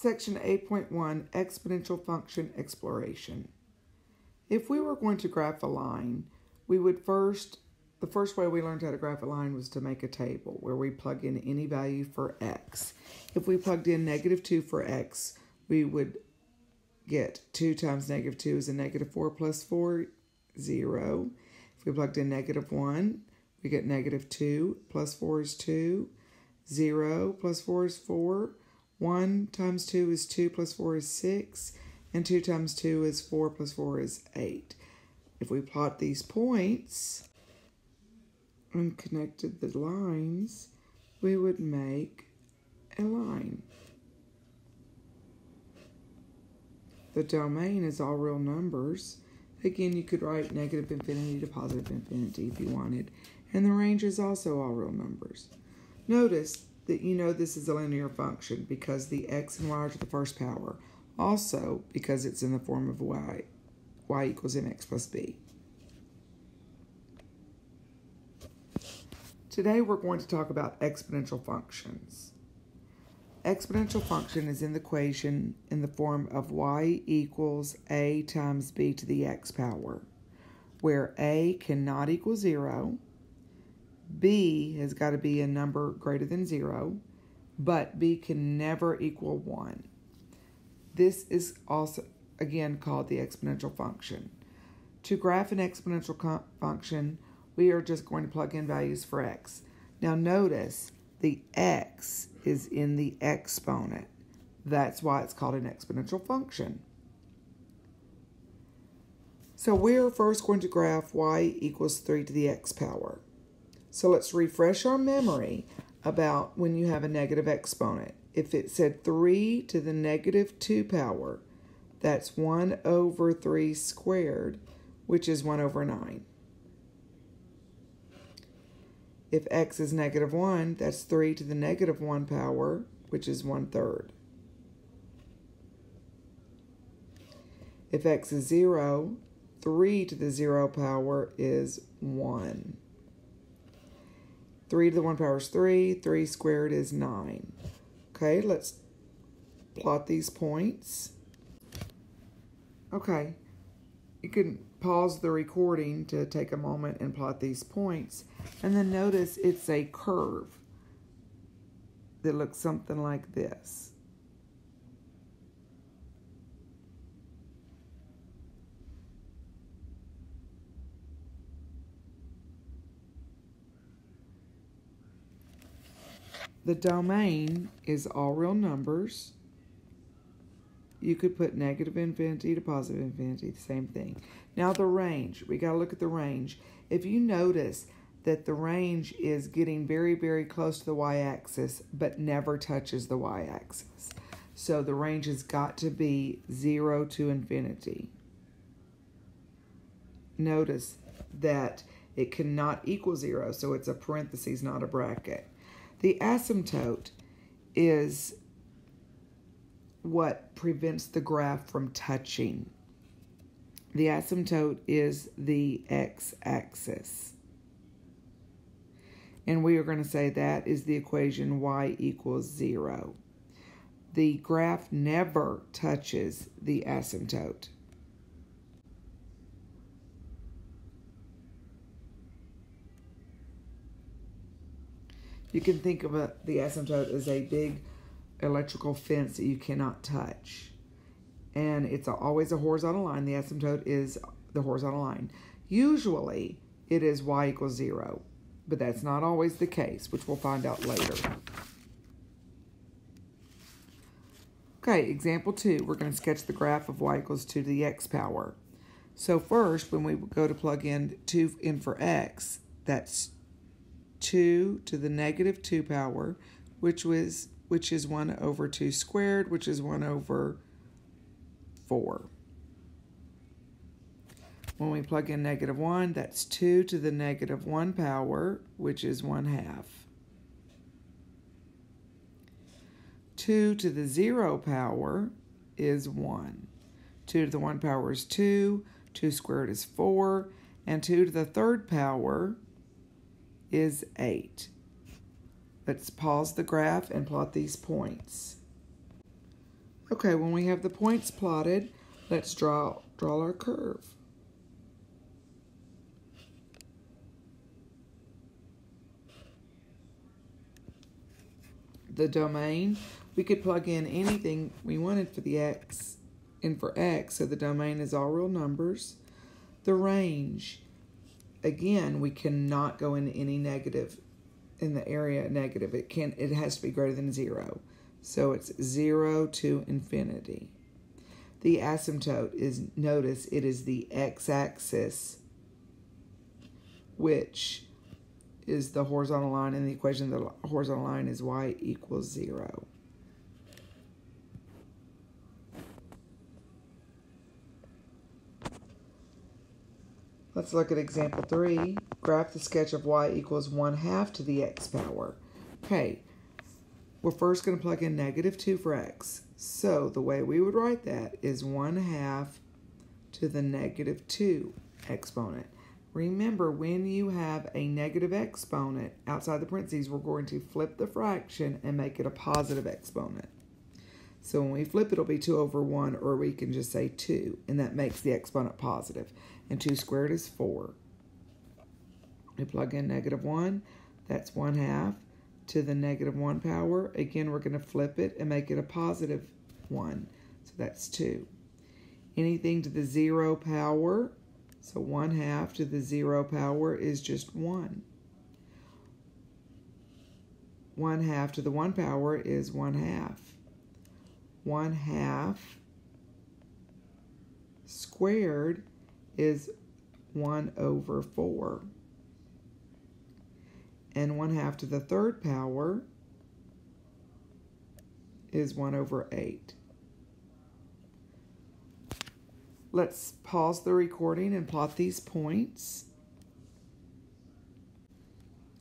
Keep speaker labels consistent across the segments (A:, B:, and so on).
A: Section 8.1, Exponential Function Exploration. If we were going to graph a line, we would the first way we learned how to graph a line was to make a table where we plug in any value for x. If we plugged in -2 for x, we would get 2 times -2 is a -4 plus 4, 0. If we plugged in -1, we get -2 plus 4 is 2, 0 plus 4 is 4, 1 times 2 is 2 plus 4 is 6, and 2 times 2 is 4 plus 4 is 8. If we plot these points and connected the lines, we would make a line. The domain is all real numbers. Again, you could write negative infinity to positive infinity if you wanted. And the range is also all real numbers. Notice that you know this is a linear function because the x and y are to the first power. Also, because it's in the form of y equals mx plus b. Today we're going to talk about exponential functions. Exponential function is in the equation in the form of y equals a times b to the x power, where a cannot equal 0, b has got to be a number greater than 0, but b can never equal 1. This is also, again, called the exponential function. To graph an exponential function, we are just going to plug in values for x. Now notice the x is in the exponent. That's why it's called an exponential function. So we're first going to graph y equals 3 to the x power. So let's refresh our memory about when you have a negative exponent. If it said 3 to the -2 power, that's 1 over 3 squared, which is 1 over 9. If x is -1, that's 3 to the -1 power, which is 1/3. If x is 0, 3 to the 0 power is 1. 3 to the 1 power is 3. 3 squared is 9. Okay, let's plot these points. Okay, you can pause the recording to take a moment and plot these points. And then notice it's a curve that looks something like this. The domain is all real numbers. You could put negative infinity to positive infinity, the same thing. Now the range, we got to look at the range. If you notice that the range is getting very, very close to the y-axis, but never touches the y-axis. So the range has got to be 0 to infinity. Notice that it cannot equal 0, so it's a parentheses, not a bracket. The asymptote is what prevents the graph from touching. The asymptote is the x-axis. And we are going to say that is the equation y equals 0. The graph never touches the asymptote. You can think of the asymptote as a big electrical fence that you cannot touch. And it's always a horizontal line. The asymptote is the horizontal line. Usually, it is y equals 0. But that's not always the case, which we'll find out later. Okay, example 2. We're going to sketch the graph of y equals 2 to the x power. So first, when we go to plug in 2 in for x, that's 2 to the -2 power, which is 1 over 2 squared, which is 1 over 4. When we plug in -1, that's 2 to the -1 power, which is 1/2. 2 to the 0 power is 1. 2 to the 1 power is 2. 2 squared is 4. And 2 to the 3rd power is 8. Let's pause the graph and plot these points. Okay, when we have the points plotted, let's draw our curve. The domain, we could plug in anything we wanted for the x and for x, so the domain is all real numbers. The range, again, we cannot go into any negative in the area negative. It has to be greater than 0. So it's 0 to infinity. The asymptote is, notice, it is the x-axis, which is the horizontal line. In the equation, the horizontal line is y equals 0. Let's look at example 3. Graph the sketch of y equals 1/2 to the x power. Okay, we're first going to plug in -2 for x. So the way we would write that is 1/2 to the -2 exponent. Remember, when you have a negative exponent outside the parentheses, we're going to flip the fraction and make it a positive exponent. So when we flip it, it'll be 2 over 1, or we can just say 2, and that makes the exponent positive. And 2 squared is 4. We plug in -1, that's 1/2 to the -1 power. Again, we're going to flip it and make it a positive 1, so that's 2. Anything to the 0 power, so 1/2 to the 0 power is just 1. 1/2 to the 1 power is 1/2. 1/2 squared is 1 over 4. And 1/2 to the 3rd power is 1 over 8. Let's pause the recording and plot these points.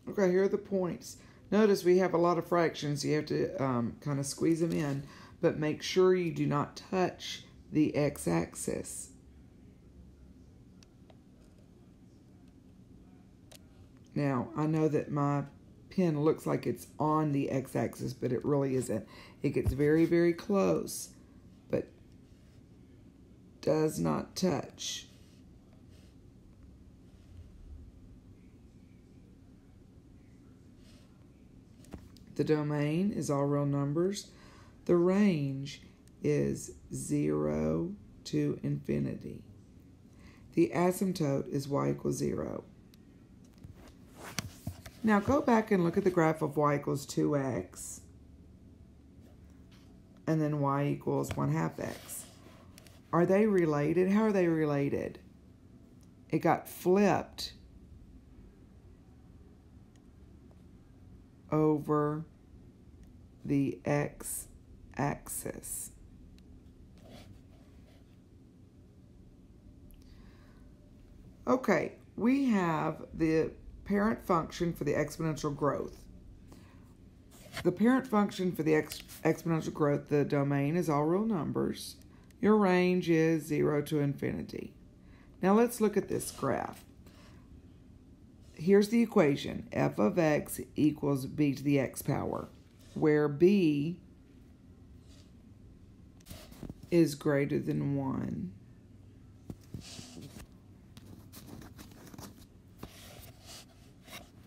A: Okay, here are the points. Notice we have a lot of fractions. You have to kind of squeeze them in, but make sure you do not touch the x-axis. Now, I know that my pen looks like it's on the x-axis, but it really isn't. It gets very, very close, but does not touch. The domain is all real numbers. The range is 0 to infinity. The asymptote is y equals 0. Now go back and look at the graph of y equals 2x and then y equals 1/2 x. Are they related? How are they related? It got flipped over the x-axis. Okay, we have the parent function for the exponential growth. The parent function for the exponential growth, the domain is all real numbers. Your range is 0 to infinity. Now let's look at this graph. Here's the equation. F of x equals b to the x power, where b is greater than 1.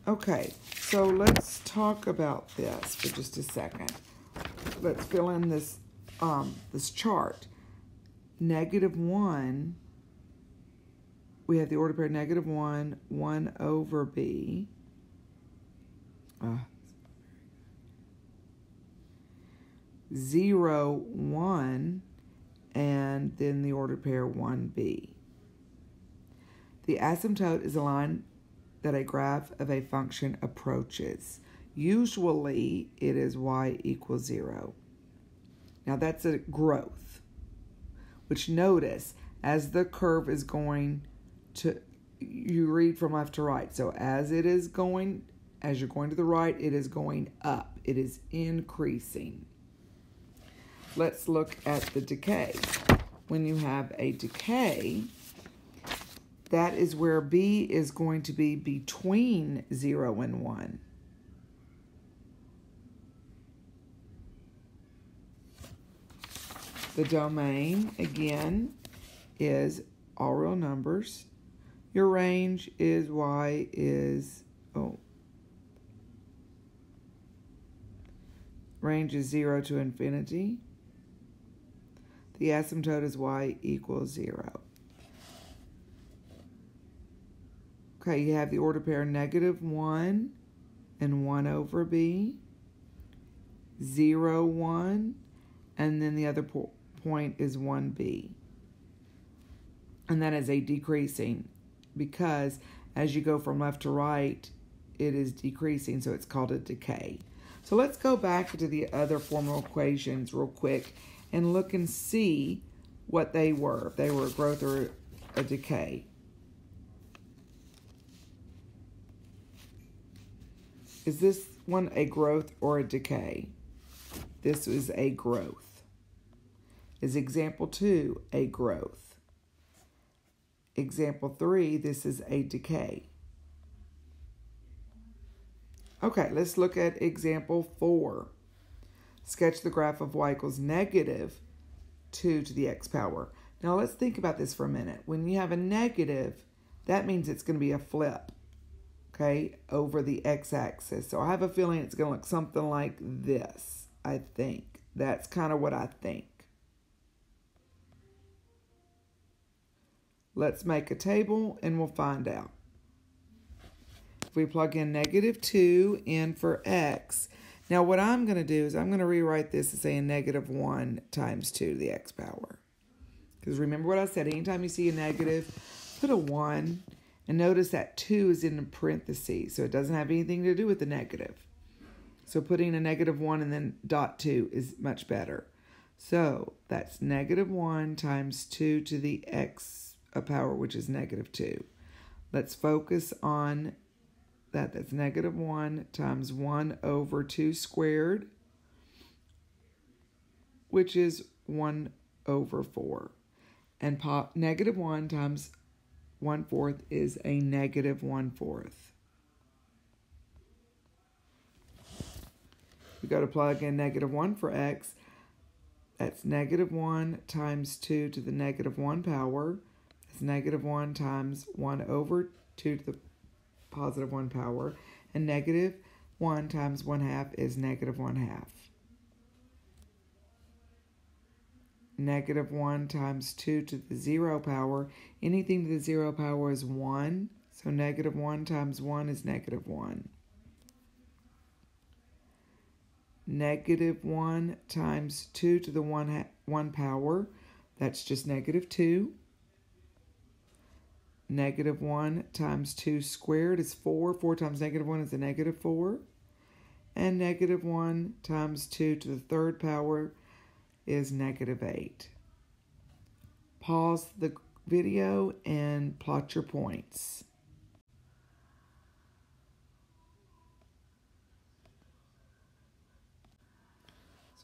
A: Okay, so let's talk about this for just a second. Let's fill in this this chart. -1, we have the order pair -1, 1 over b. 0, 1, and then the order pair 1b. The asymptote is a line that a graph of a function approaches. Usually it is y equals 0. Now that's a growth, which notice as the curve is going to, you read from left to right. So as you're going to the right, it is going up. It is increasing. Let's look at the decay. When you have a decay, that is where b is going to be between 0 and 1. The domain, again, is all real numbers. Your range is y is, range is 0 to infinity. The asymptote is y equals 0. Okay, you have the order pair -1 and 1 over b, 0, 1, and then the other point is 1b. And that is a decreasing because as you go from left to right, it is decreasing, so it's called a decay. So let's go back to the other formal equations real quick and look and see what they were, if they were a growth or a decay. Is this one a growth or a decay? This is a growth. Is example 2 a growth? Example 3, this is a decay. Okay, let's look at example 4. Sketch the graph of y equals -2 to the x power. Now let's think about this for a minute. When you have a negative, that means it's going to be a flip, okay, over the x-axis. So I have a feeling it's going to look something like this, I think. That's kind of what I think. Let's make a table and we'll find out. If we plug in -2 in for x, now what I'm going to do is I'm going to rewrite this as saying -1 times 2 to the x power. Because remember what I said, anytime you see a negative, put a 1, and notice that 2 is in parentheses, so it doesn't have anything to do with the negative. So putting a -1 and then .2 is much better. So that's -1 times 2 to the x power, which is -2. Let's focus on that. That's -1 times 1 over 2 squared, which is 1 over 4. And -1 times 1/4 is a -1/4. We go to plug in -1 for x. That's -1 times 2 to the -1 power. That's -1 times 1 over 2 to the +1 power. And -1 times 1/2 is -1/2. -1 times 2 to the 0 power. Anything to the 0 power is 1. So -1 times 1 is -1. -1 times 2 to the 1 power. That's just -2. -1 times 2 squared is 4. 4 times -1 is a -4. And -1 times 2 to the 3rd power is -8. Pause the video and plot your points.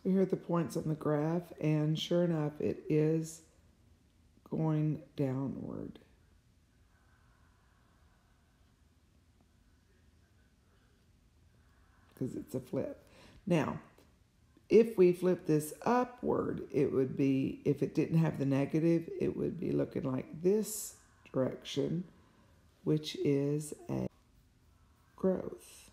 A: So here are the points on the graph, and sure enough, it is going downward. Because it's a flip. Now, if we flip this upward, it would be, if it didn't have the negative, it would be looking like this direction, which is a growth.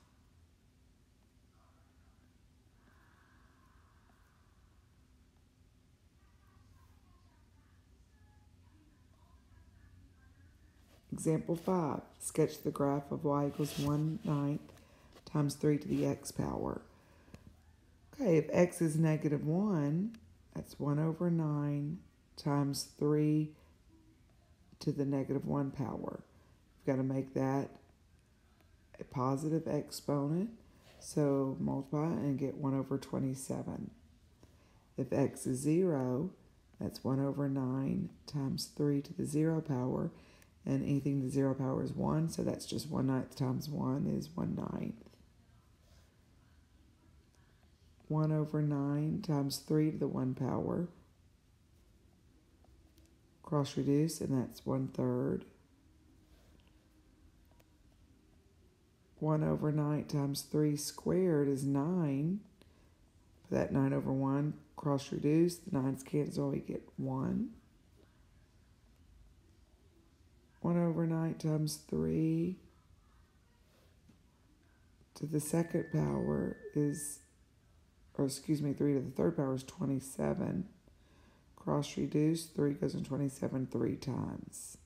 A: Example 5, sketch the graph of y equals 1/9 times 3 to the x power. Okay, if x is -1, that's 1 over 9 times 3 to the -1 power. We've got to make that a positive exponent, so multiply and get 1 over 27. If x is 0, that's 1 over 9 times 3 to the 0 power, and anything to the 0 power is 1, so that's just 1/9 times 1 is 1/9. 1 over 9 times 3 to the 1 power. Cross reduce, and that's 1/3. 1 over 9 times 3 squared is 9. For that 9 over 1, cross reduce. The 9's cancel, we get 1. 1 over 9 times 3 to the second power is, 3 to the third power is 27. Cross reduce, 3 goes in 27 3 times.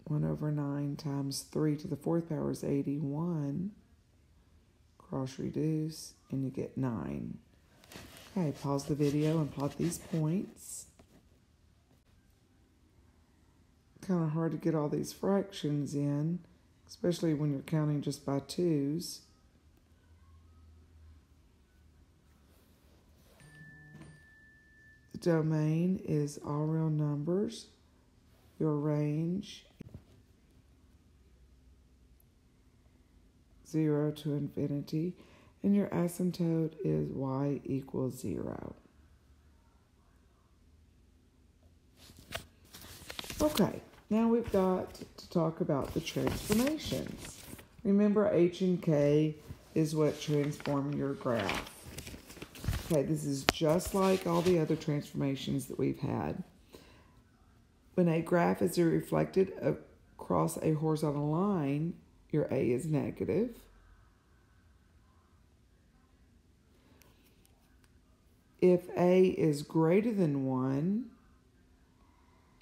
A: One over 9 times 3 to the fourth power is 81. Cross reduce, and you get 9. Okay, pause the video and plot these points. Kind of hard to get all these fractions in, especially when you're counting just by twos. The domain is all real numbers. Your range 0 to infinity, and your asymptote is y equals 0. Okay, now we've got to talk about the transformations. Remember, h and k is what transform your graph. Okay, this is just like all the other transformations that we've had. When a graph is reflected across a horizontal line, your a is negative. If a is greater than 1,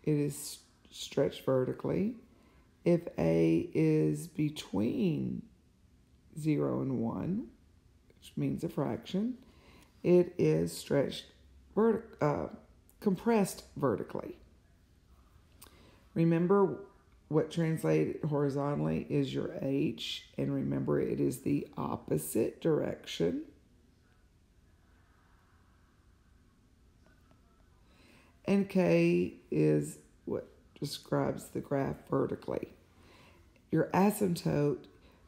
A: it is stretched vertically. If a is between 0 and 1, which means a fraction, it is stretched compressed vertically. Remember, what translated horizontally is your h, and remember it is the opposite direction. And k is what describes the graph vertically. Your asymptote,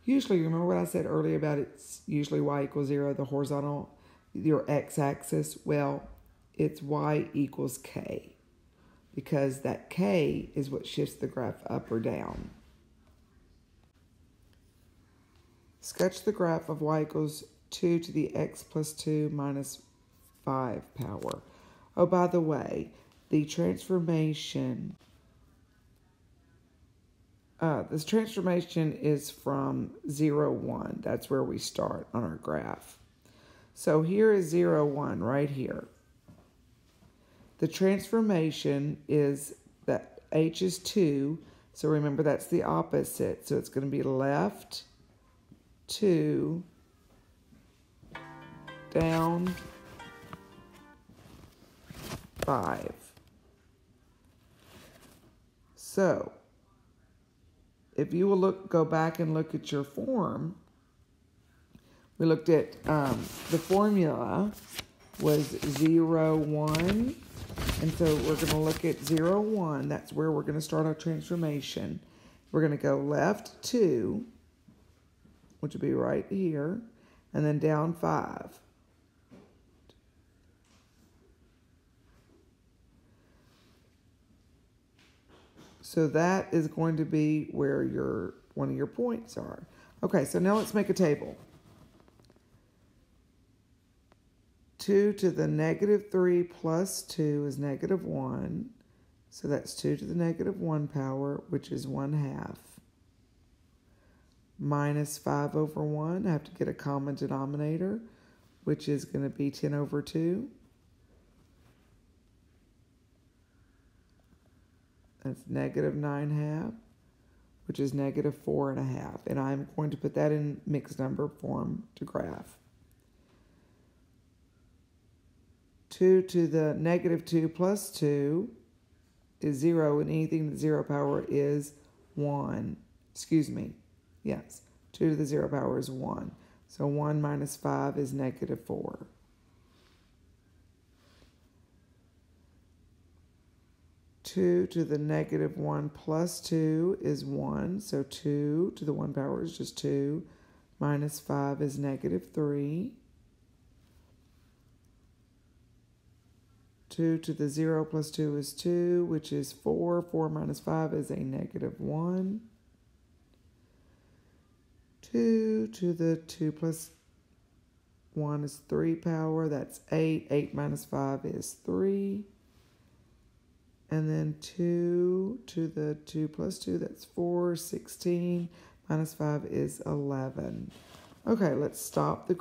A: usually, remember what I said earlier about it's usually y equals 0, the horizontal, your x-axis? Well, it's y equals k, because that k is what shifts the graph up or down. Sketch the graph of y equals 2 to the x plus 2 minus 5 power. Oh, by the way, the transformation, this transformation is from 0, 1. That's where we start on our graph. So here is 0, 1 right here. The transformation is that h is 2, so remember that's the opposite. So it's going to be left 2, down 5. So if you will go back and look at your form, we looked at the formula was 0, 1. And so we're going to look at 0, 1. That's where we're going to start our transformation. We're going to go left 2, which would be right here, and then down 5. So that is going to be where one of your points are. Okay, so now let's make a table. 2 to the negative 3 plus 2 is negative 1. So that's 2 to the negative 1 power, which is 1/2. Minus 5 over 1, I have to get a common denominator, which is going to be 10 over 2. That's negative 9/2, which is negative 4.5. And I'm going to put that in mixed number form to graph. 2 to the negative 2 plus 2 is 0, and anything to the 0 power is 1. Yes, 2 to the 0 power is 1. So 1 minus 5 is negative 4. 2 to the negative 1 plus 2 is 1. So 2 to the 1 power is just 2. Minus 5 is negative 3. 2 to the 0 plus 2 is 2, which is 4. 4 minus 5 is a negative 1. 2 to the 2 plus 1 is 3 power. That's 8. 8 minus 5 is 3. And then 2 to the 2 plus 2, that's 4. 16 minus 5 is 11. Okay, let's stop the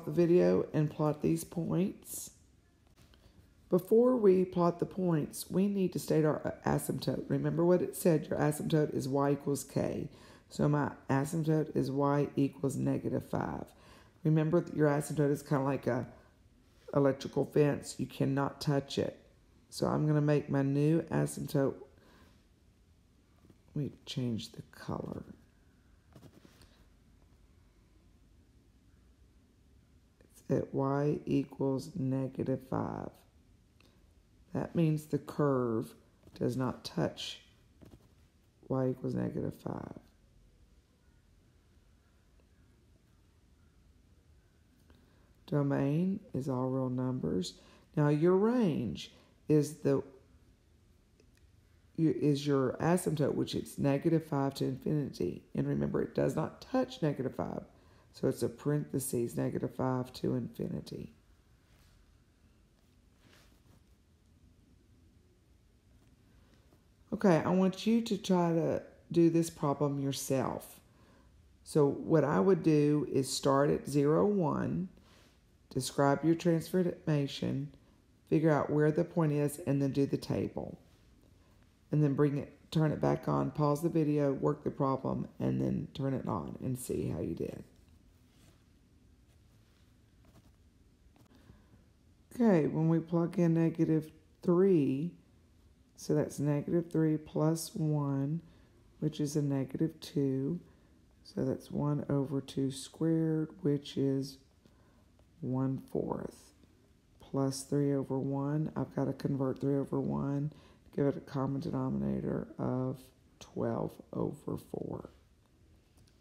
A: video and plot these points. Before we plot the points, we need to state our asymptote. Remember what it said, your asymptote is y equals k. So my asymptote is y equals -5. Remember that your asymptote is kind of like a electrical fence. You cannot touch it. So I'm going to make my new asymptote. Let me change the color. It's at y equals -5. That means the curve does not touch y equals -5. Domain is all real numbers. Now your range is your asymptote, which is -5 to infinity. And remember, it does not touch -5. So it's a parentheses, -5 to infinity. Okay, I want you to try to do this problem yourself. So what I would do is start at 0, 1, describe your transformation, figure out where the point is, and then do the table. And then turn it back on, pause the video, work the problem, and then turn it on and see how you did. Okay, when we plug in -3, so that's -3 plus 1, which is a -2. So that's 1/2 squared, which is 1/4. Plus 3/1. I've got to convert 3/1, give it a common denominator of 12/4.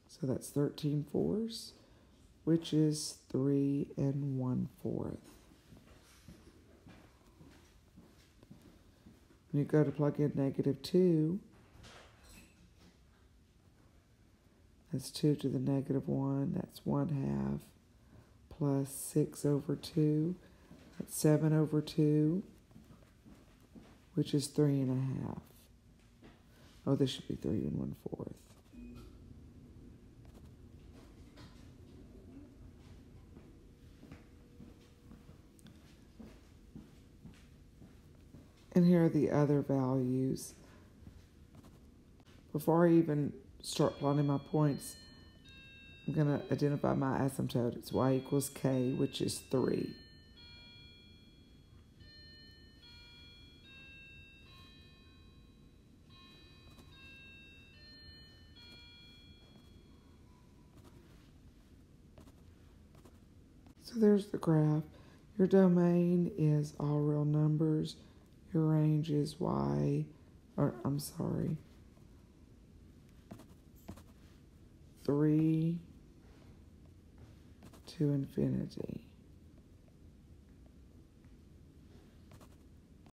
A: So that's 13/4, which is 3 1/4. When you go to plug in -2, that's 2 to the -1, that's 1/2, plus 6/2, that's 7/2, which is 3 1/2. Oh, this should be 3 1/4. And here are the other values. Before I even start plotting my points, I'm going to identify my asymptote. It's y equals k, which is 3. So there's the graph. Your domain is all real numbers. Your range is y, or I'm sorry, 3 to infinity.